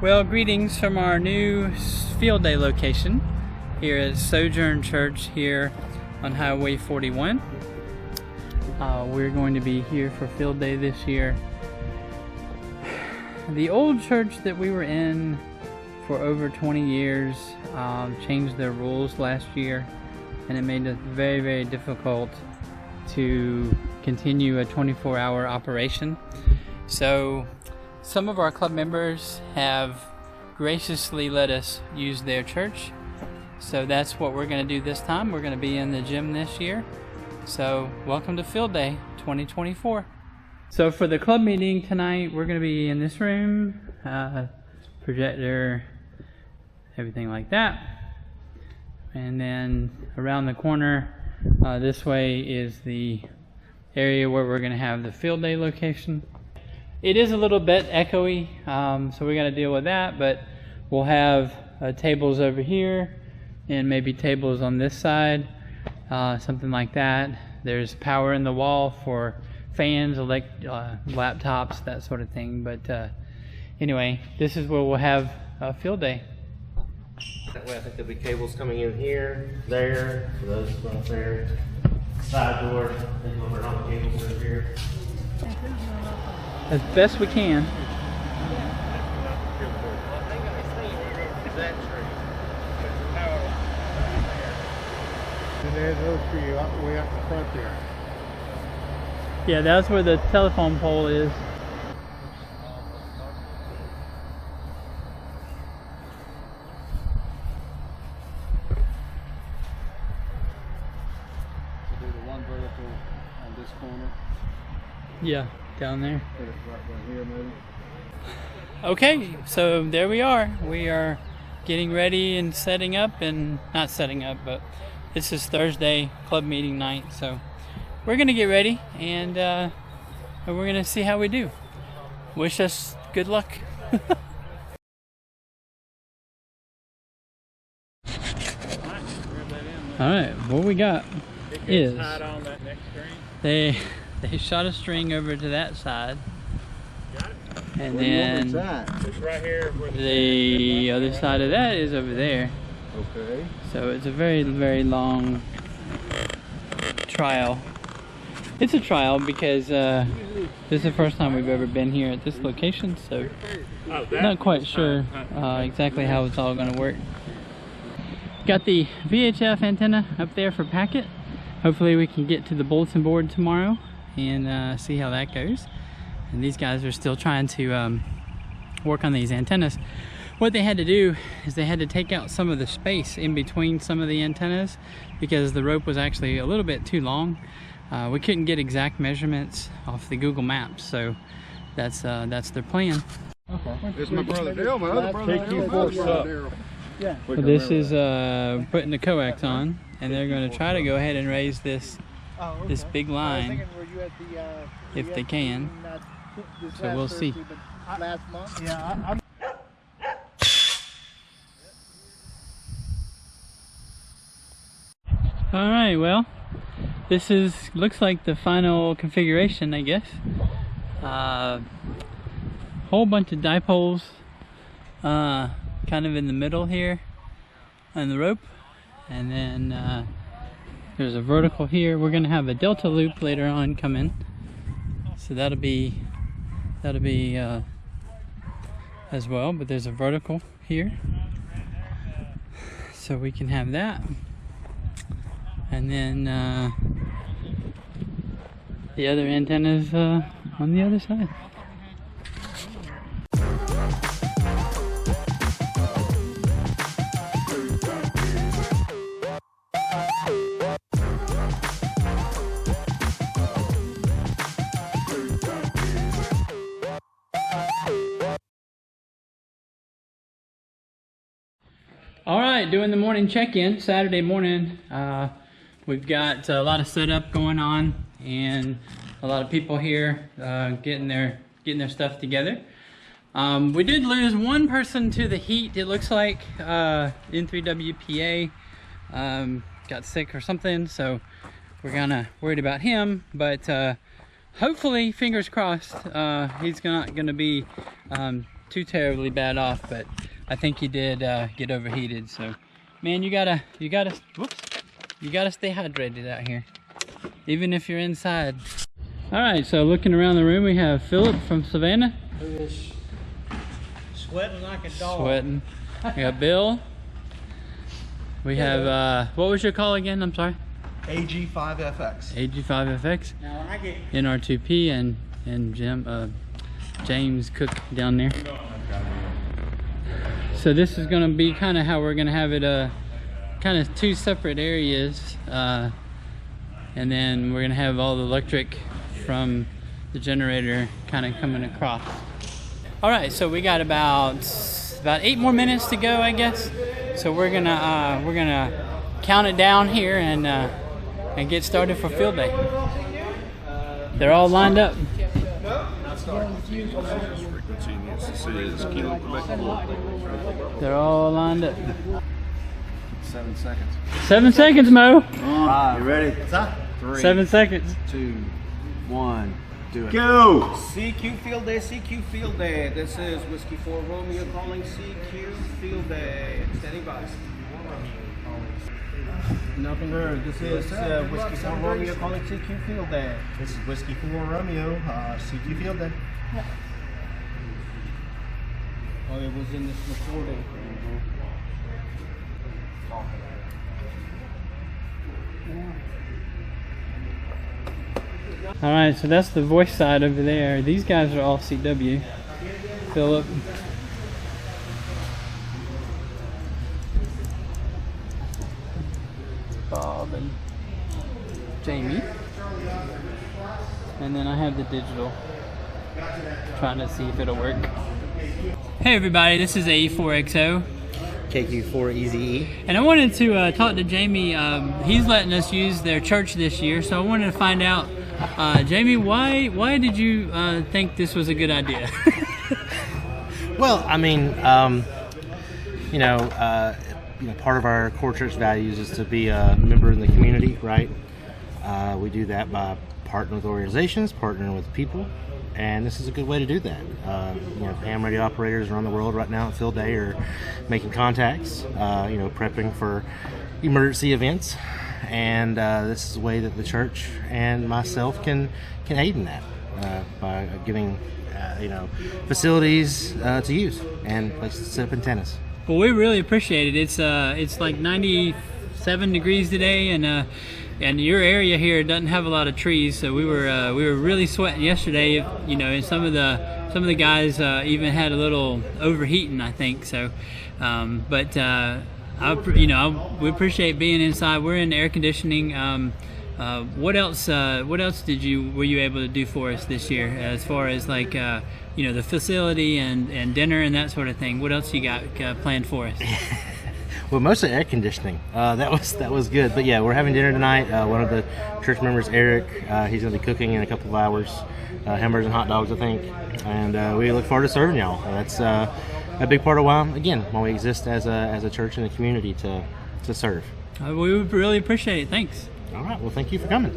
Well, greetings from our new field day location here at Sojourn Church here on Highway 41. We're going to be here for field day this year. The old church that we were in for over 20 years changed their rules last year, and it made it very, very difficult to continue a 24-hour operation. So some of our club members have graciously let us use their church. So that's what we're going to do this time. We're going to be in the gym this year. So welcome to Field Day 2024. So for the club meeting tonight, we're going to be in this room, projector, everything like that. And then around the corner, this way is the area where we're going to have the field day location. It is a little bit echoey, so we got to deal with that, but we'll have tables over here and maybe tables on this side, something like that. There's power in the wall for fans, laptops, that sort of thing. But anyway, this is where we'll have a field day. That way I think there'll be cables coming in here, there, for those ones there, side door, and over on the cables over here. As best we can. And there's those for you way up the front there. Yeah, that's where the telephone pole is. We'll do the one vertical on this corner. Yeah, down there. Put it right down here maybe. Okay, so there we are. We are getting ready and setting up, and not setting up, but this is Thursday club meeting night, so we're gonna get ready and we're gonna see how we do. Wish us good luck. All right, what we got is they shot a string over to that side. And then right here the other side of that is over there. Okay. So it's a very, very long trial. It's a trial because this is the first time we've ever been here at this location, so not quite sure exactly how it's all going to work. Got the VHF antenna up there for packet. Hopefully we can get to the bulletin board tomorrow and see how that goes. And these guys are still trying to work on these antennas. What they had to do is they had to take out some of the space in between some of the antennas because the rope was actually a little bit too long. We couldn't get exact measurements off the Google Maps, so that's their plan. Okay. This is my brother Dale, my other brother Dale. Yeah. So this is putting the coax on, and they're going to try to go ahead and raise this big line if they can. So we'll see. Last month. Yeah. All right, well, this looks like the final configuration, I guess. Whole bunch of dipoles kind of in the middle here on the rope, and then there's a vertical here. We're gonna have a delta loop later on come in, so that'll be as well, but there's a vertical here, so we can have that. And then the other antennas on the other side. All right, doing the morning check-in, Saturday morning. We've got a lot of setup going on and a lot of people here getting their stuff together. We did lose one person to the heat, it looks like. N3WPA got sick or something, so we're kind of worried about him. But hopefully, fingers crossed, he's not going to be too terribly bad off, but I think he did get overheated. So, man, you gotta stay hydrated out here, even if you're inside. All right, so looking around the room, we have Philip from Savannah. Who is sweating like a dog. Sweating. We got Bill. We have, what was your call again? I'm sorry. AG5FX. AG5FX. Now when I get NR2P and James Cook down there. So this is going to be kind of how we're going to have it, kind of two separate areas, and then we're going to have all the electric from the generator kind of coming across. All right, so we got about 8 more minutes to go, I guess. So we're gonna count it down here and get started for field day. They're all lined up. They're all lined up. 7 seconds. 7 seconds, Mo. 5. You ready? 3. 7 seconds. 2. 1. Do it. Go! CQ Field Day, CQ Field Day. This is Whiskey 4 Romeo calling CQ Field Day. Standing by. Nothing heard. This is Whiskey 4 Romeo calling CQ Field Day. This is Whiskey 4 Romeo, CQ Field Day. Oh, it was in this recording. All right, so that's the voice side over there. These guys are all CW. Philip. Bob and Jamie. And then I have the digital. Trying to see if it'll work. Hey everybody, this is AE4XO. KQ4EZE. And I wanted to talk to Jamie. He's letting us use their church this year, so I wanted to find out, Jamie, why did you think this was a good idea? Well, I mean, part of our core church values is to be a member in the community, right? We do that by partnering with organizations, partnering with people, and this is a good way to do that. Ham radio operators around the world right now at field day are making contacts, prepping for emergency events, and this is a way that the church and myself can aid in that by giving facilities to use and places to set up antennas. Well, we really appreciate it. It's like 97 degrees today, and your area here doesn't have a lot of trees, so we were really sweating yesterday. And some of the guys even had a little overheating, I think. So, we appreciate being inside. We're in air conditioning. What else were you able to do for us this year, as far as like the facility and dinner and that sort of thing? What else you got planned for us? Well, mostly air conditioning. That was good. But yeah, we're having dinner tonight. One of the church members, Eric, he's going to be cooking in a couple of hours. Hamburgers and hot dogs, I think. And we look forward to serving y'all. That's a big part of why we exist as a church in the community to serve. We would really appreciate it. Thanks. All right. Well, thank you for coming.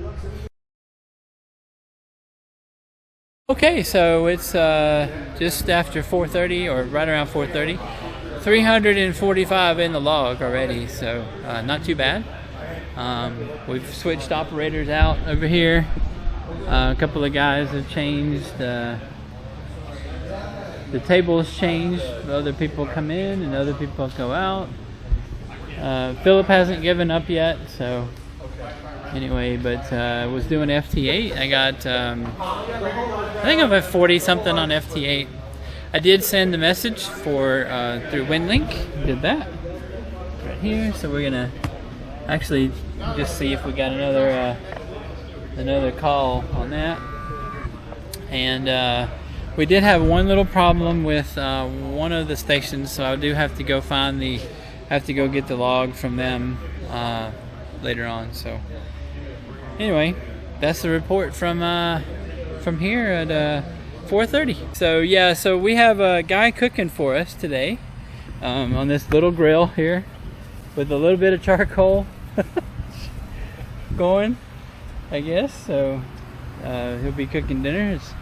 Okay, so it's just after 4:30, or right around 4:30. 345 in the log already, so not too bad. We've switched operators out over here. A couple of guys have changed. The table has changed. Other people come in and other people go out. Philip hasn't given up yet, so anyway, but I was doing FT8. I got, I think I'm at 40 something on FT8. I did send the message for through WinLink. Did that right here. So we're gonna actually just see if we got another call on that. And we did have one little problem with one of the stations, so I do have to go get the log from them later on. So anyway, that's the report from here at 4:30. So yeah, so we have a guy cooking for us today on this little grill here with a little bit of charcoal going, I guess. So he'll be cooking dinner. It's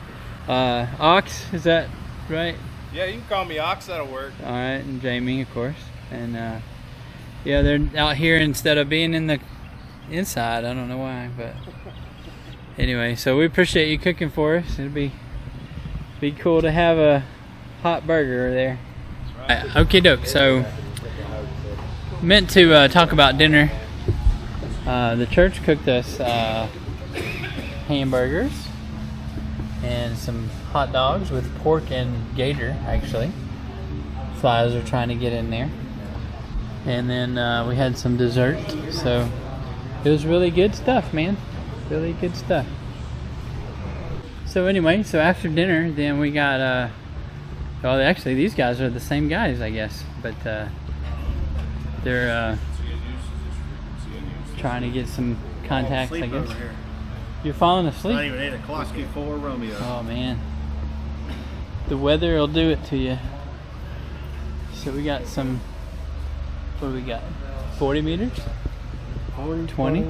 Ox, is that right? Yeah, you can call me Ox, that'll work. All right, and Jamie, of course. And yeah, they're out here instead of being in the inside. I don't know why, but anyway, so we appreciate you cooking for us. It'd be cool to have a hot burger there. Right. Okie doke. So meant to talk about dinner. The church cooked us hamburgers and some hot dogs with pork and gator, actually. Flies are trying to get in there. And then we had some dessert. So it was really good stuff, man. Really good stuff. So anyway, so after dinner, then we got, well, actually these guys are the same guys, I guess. But they're trying to get some contacts, I guess. You're falling asleep. Not even 8 o'clock. Whiskey 4 Romeo. Oh man, the weather will do it to you. So we got some. What do we got? 40 meters? 20?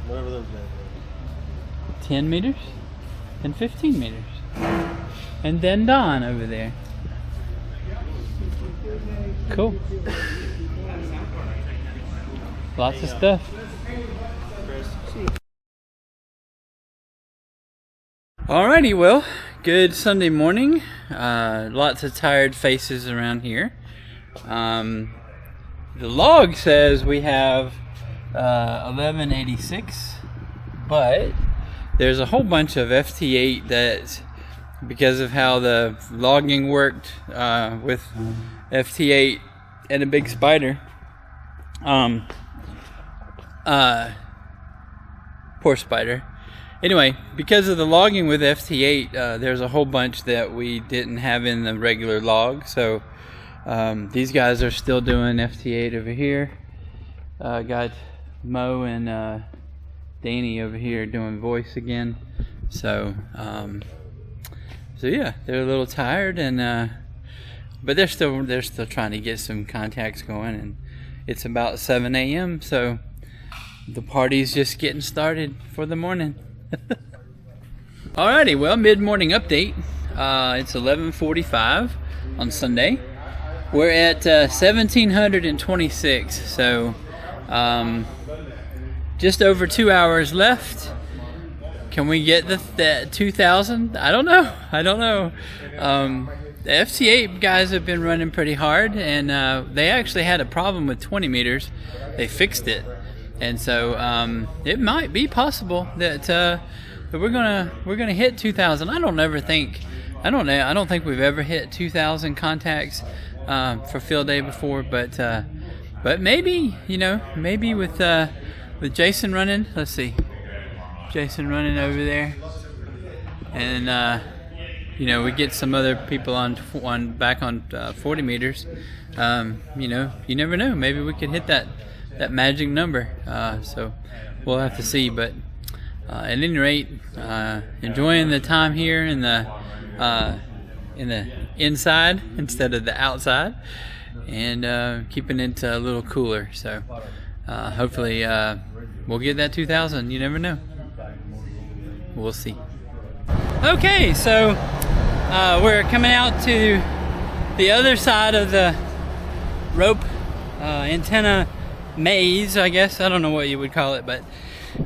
Whatever those guys are. 10 meters? And 15 meters. And then Don over there. Cool. Lots of stuff. Alrighty, well, good Sunday morning. Lots of tired faces around here. The log says we have 1186, but there's a whole bunch of FT8 that, because of how the logging worked with FT8 and a big spider, poor spider. Anyway, because of the logging with FT8, there's a whole bunch that we didn't have in the regular log. So these guys are still doing FT8 over here. Got Mo and Danny over here doing voice again. So so yeah, they're a little tired, and but they're still trying to get some contacts going, and it's about 7 a.m. So the party's just getting started for the morning. Alrighty, well, mid-morning update. It's 11:45 on Sunday. We're at 1726, so just over 2 hours left. Can we get the 2,000? I don't know. The FT8 guys have been running pretty hard, and they actually had a problem with 20 meters. They fixed it. And so it might be possible that we're gonna hit 2,000. I don't think we've ever hit 2,000 contacts for field day before, but maybe, maybe with Jason running. Let's see, Jason running over there, and we get some other people back on 40 meters. You never know. Maybe we could hit that magic number, so we'll have to see. But at any rate, enjoying the time here in the inside instead of the outside, and keeping it a little cooler. So hopefully we'll get that 2,000. You never know. We'll see. Okay, so we're coming out to the other side of the rope antenna maze, I guess. I don't know what you would call it, but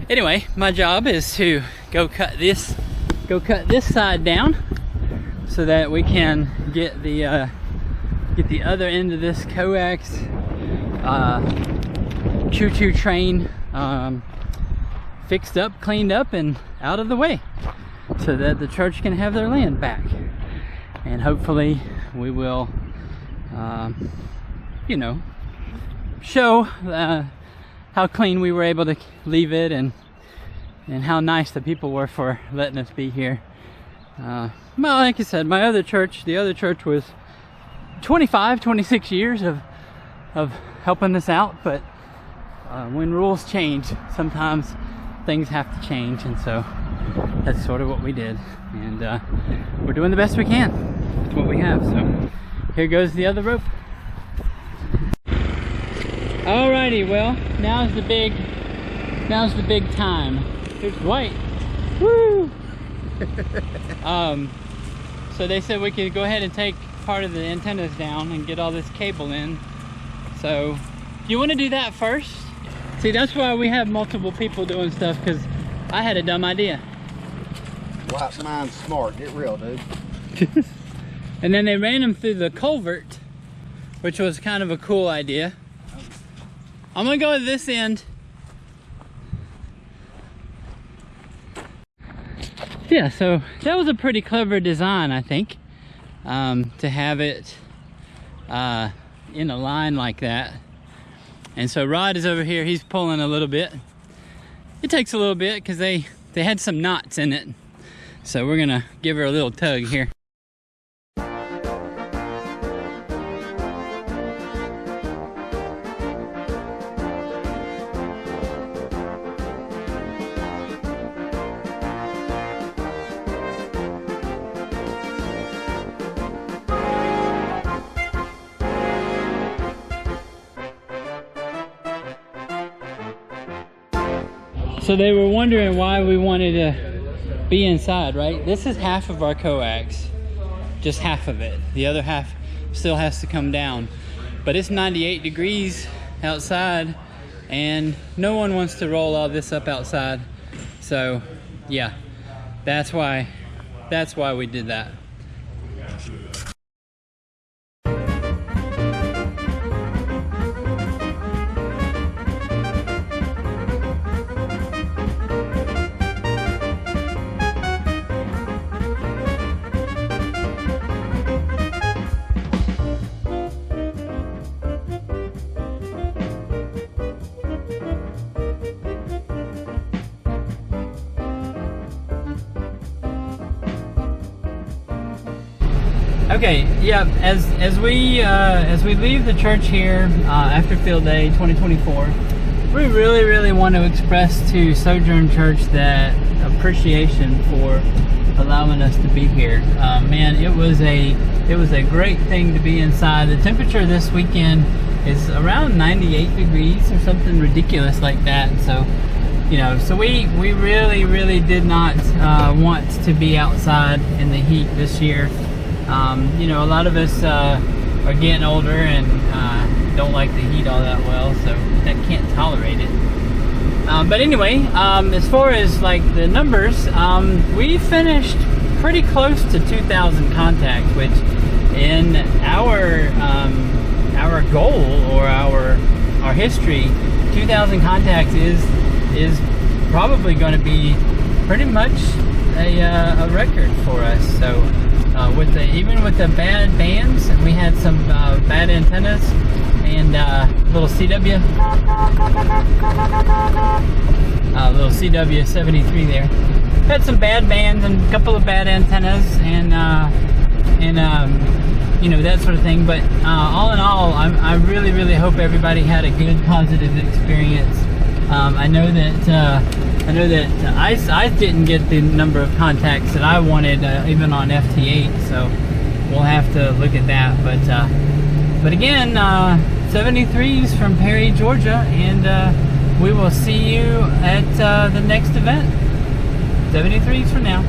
anyway, my job is to go cut this side down so that we can get the other end of this Coax choo-choo train fixed up, cleaned up, and out of the way, so that the church can have their land back. And hopefully we will show how clean we were able to leave it, and how nice the people were for letting us be here. Well, like I said, the other church was 26 years of helping us out, but when rules change, sometimes things have to change, and so that's sort of what we did, and we're doing the best we can with what we have. So here goes the other rope. Alrighty, well, now's the big time. Here's Dwight. Woo! So they said we could go ahead and take part of the antennas down and get all this cable in. So, do you want to do that first? See, that's why we have multiple people doing stuff, because I had a dumb idea. White mind's smart. Get real, dude. And then they ran them through the culvert, which was kind of a cool idea. I'm gonna go to this end. Yeah, so that was a pretty clever design, I think, to have it in a line like that. And so Rod is over here, he's pulling a little bit. It takes a little bit because they had some knots in it. So we're gonna give her a little tug here. So they were wondering why we wanted to be inside, right? This is half of our coax, just half of it. The other half still has to come down. But it's 98 degrees outside and no one wants to roll all this up outside. So yeah, that's why we did that. Okay, yeah, as we leave the church here after Field Day 2024, we really want to express to Sojourn Church that appreciation for allowing us to be here. Man, it was a great thing to be inside. The temperature this weekend is around 98 degrees or something ridiculous like that. So, you know, so we really did not want to be outside in the heat this year. You know, a lot of us are getting older and don't like the heat all that well, so that can't tolerate it. But anyway, as far as like the numbers, we finished pretty close to 2,000 contacts, which in our goal or our history, 2,000 contacts is probably going to be pretty much a record for us. So. Even with the bad bands, we had some bad antennas and little CW 73 there. Had some bad bands and a couple of bad antennas and you know, that sort of thing. But all in all, I really hope everybody had a good, positive experience. I know that I didn't get the number of contacts that I wanted, even on FT8, so we'll have to look at that. But again, 73s from Perry, Georgia, and we will see you at the next event. 73s for now.